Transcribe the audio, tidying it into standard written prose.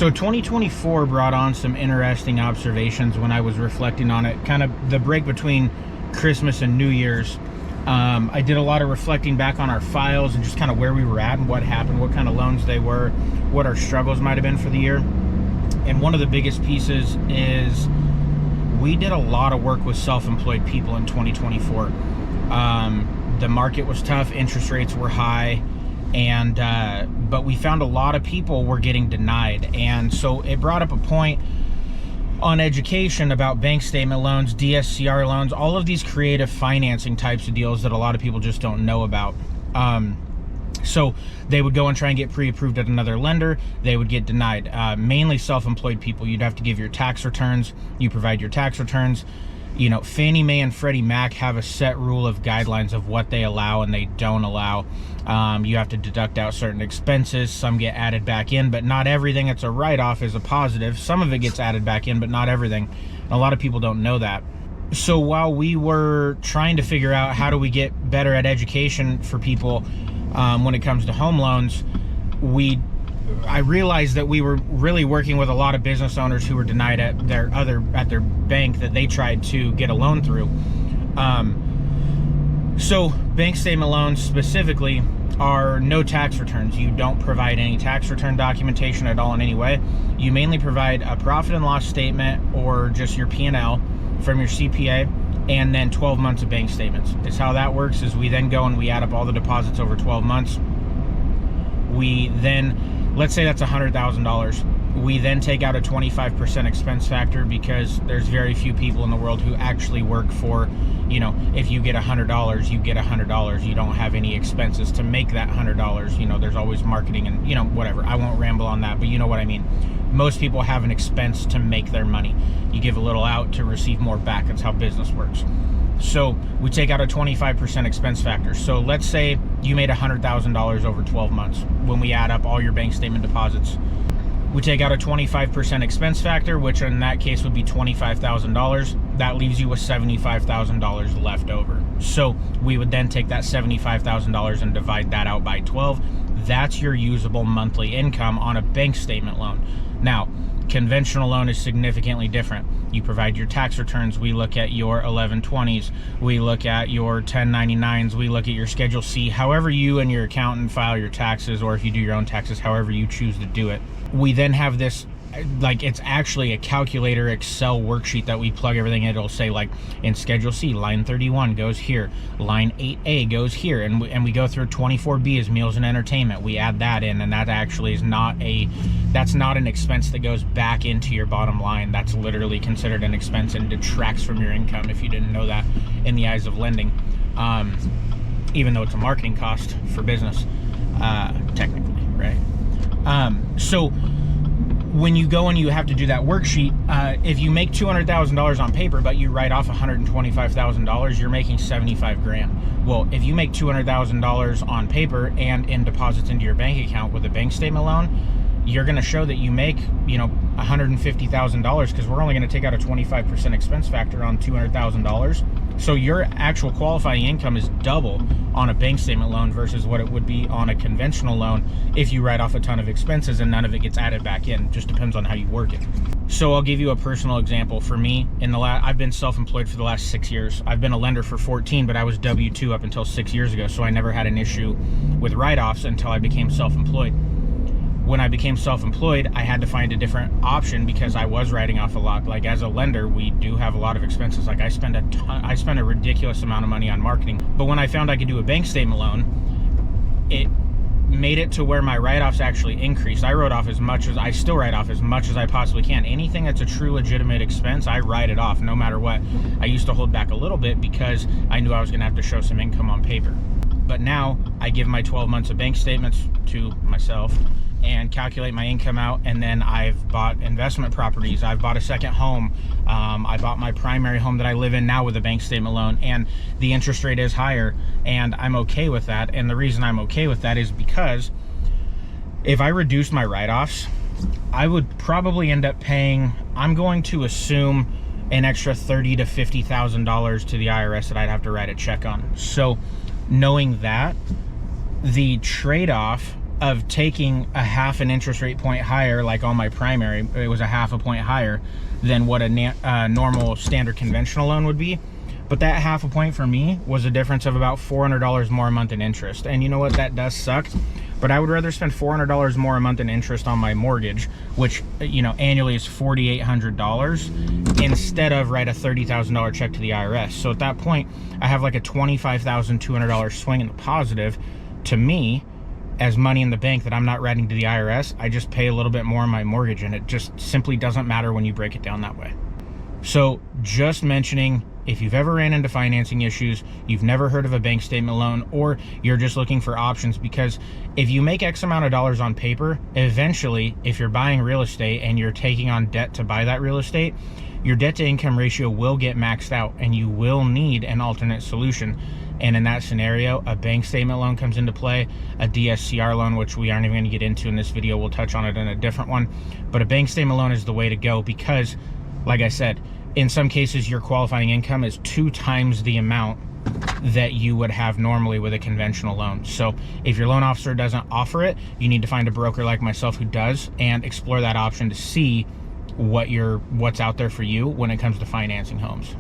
So 2024 brought on some interesting observations when I was reflecting on it, kind of the break between Christmas and New Year's. I did a lot of reflecting back on our files and just kind of where we were at and what happened, what kind of loans they were, what our struggles might have been for the year. And one of the biggest pieces is we did a lot of work with self-employed people in 2024. The market was tough, interest rates were high, and but we found a lot of people were getting denied. And so it brought up a point on education about bank statement loans, DSCR loans, all of these creative financing types of deals that a lot of people just don't know about. So they would go and try and get pre-approved at another lender. They would get denied. Mainly self-employed people. You'd have to give your tax returns. You provide your tax returns. You know, Fannie Mae and Freddie Mac have a set rule of guidelines of what they allow and they don't allow. You have to deduct out certain expenses. Some get added back in, but not everything that's a write-off is a positive. Some of it gets added back in, but not everything. A lot of people don't know that. So while we were trying to figure out how do we get better at education for people when it comes to home loans, I realized that we were really working with a lot of business owners who were denied at their bank that they tried to get a loan through. So bank statement loans specifically are no tax returns. You don't provide any tax return documentation at all in any way. You mainly provide a profit and loss statement or just your P&L from your CPA, and then 12 months of bank statements. Is how that works is we then go and we add up all the deposits over 12 months. We then, let's say that's $100,000. We then take out a 25% expense factor because there's very few people in the world who actually work for, you know, if you get $100, you get $100. You don't have any expenses to make that $100. You know, there's always marketing and, you know, whatever. I won't ramble on that, but you know what I mean. Most people have an expense to make their money. You give a little out to receive more back. That's how business works. So we take out a 25% expense factor. So let's say you made $100,000 over 12 months. When we add up all your bank statement deposits, we take out a 25% expense factor, which in that case would be $25,000. That leaves you with $75,000 left over. So we would then take that $75,000 and divide that out by 12. That's your usable monthly income on a bank statement loan. Now, conventional loan is significantly different. You provide your tax returns. We look at your 1120s. We look at your 1099s. We look at your Schedule C. However you and your accountant file your taxes, or if you do your own taxes, however you choose to do it. We then have this, like, it's actually a calculator Excel worksheet that we plug everything in. It'll say, like, in Schedule C, line 31 goes here, line 8A goes here, and we go through 24B as meals and entertainment. We add that in, and that actually is that's not an expense that goes back into your bottom line. That's literally considered an expense and detracts from your income, if you didn't know that, in the eyes of lending, even though it's a marketing cost for business, technically, right? So when you go and you have to do that worksheet, if you make $200,000 on paper, but you write off $125,000, you're making 75 grand. Well, if you make $200,000 on paper and in deposits into your bank account with a bank statement loan, you're going to show that you make, you know, $150,000 because we're only going to take out a 25% expense factor on $200,000. So your actual qualifying income is double on a bank statement loan versus what it would be on a conventional loan if you write off a ton of expenses and none of it gets added back in. Just depends on how you work it. So I'll give you a personal example. For me, I've been self-employed for the last 6 years. I've been a lender for 14, but I was W-2 up until 6 years ago, so I never had an issue with write-offs until I became self-employed. When I became self-employed, I had to find a different option because I was writing off a lot. Like, as a lender, we do have a lot of expenses. Like, I spend a ridiculous amount of money on marketing. But when I found I could do a bank statement loan, it made it to where my write-offs actually increased. I still write off as much as I possibly can. Anything that's a true legitimate expense, I write it off no matter what. I used to hold back a little bit because I knew I was gonna have to show some income on paper. But now I give my 12 months of bank statements to myself and calculate my income out, and then I've bought investment properties. I've bought a second home. I bought my primary home that I live in now with a bank statement loan, and the interest rate is higher, and I'm okay with that. And the reason I'm okay with that is because if I reduced my write-offs, I would probably end up paying, I'm going to assume, an extra $30,000 to $50,000 to the IRS that I'd have to write a check on. So knowing that, the trade-off of taking a half an interest rate point higher, like on my primary, it was a half a point higher than what a normal standard conventional loan would be. But that half a point for me was a difference of about $400 more a month in interest. And you know what, that does suck, but I would rather spend $400 more a month in interest on my mortgage, which, you know, annually is $4,800, instead of write a $30,000 check to the IRS. So at that point, I have like a $25,200 swing in the positive to me as money in the bank that I'm not writing to the IRS. I just pay a little bit more on my mortgage, and it just simply doesn't matter when you break it down that way. So just mentioning, if you've ever ran into financing issues, you've never heard of a bank statement loan, or you're just looking for options, because if you make X amount of dollars on paper, eventually, if you're buying real estate and you're taking on debt to buy that real estate, your debt to income ratio will get maxed out and you will need an alternate solution. And in that scenario, a bank statement loan comes into play, a DSCR loan, which we aren't even going to get into in this video. We'll touch on it in a different one. But a bank statement loan is the way to go, because, like I said, in some cases, your qualifying income is 2 times the amount that you would have normally with a conventional loan. So if your loan officer doesn't offer it, you need to find a broker like myself who does, and explore that option to see what's out there for you when it comes to financing homes.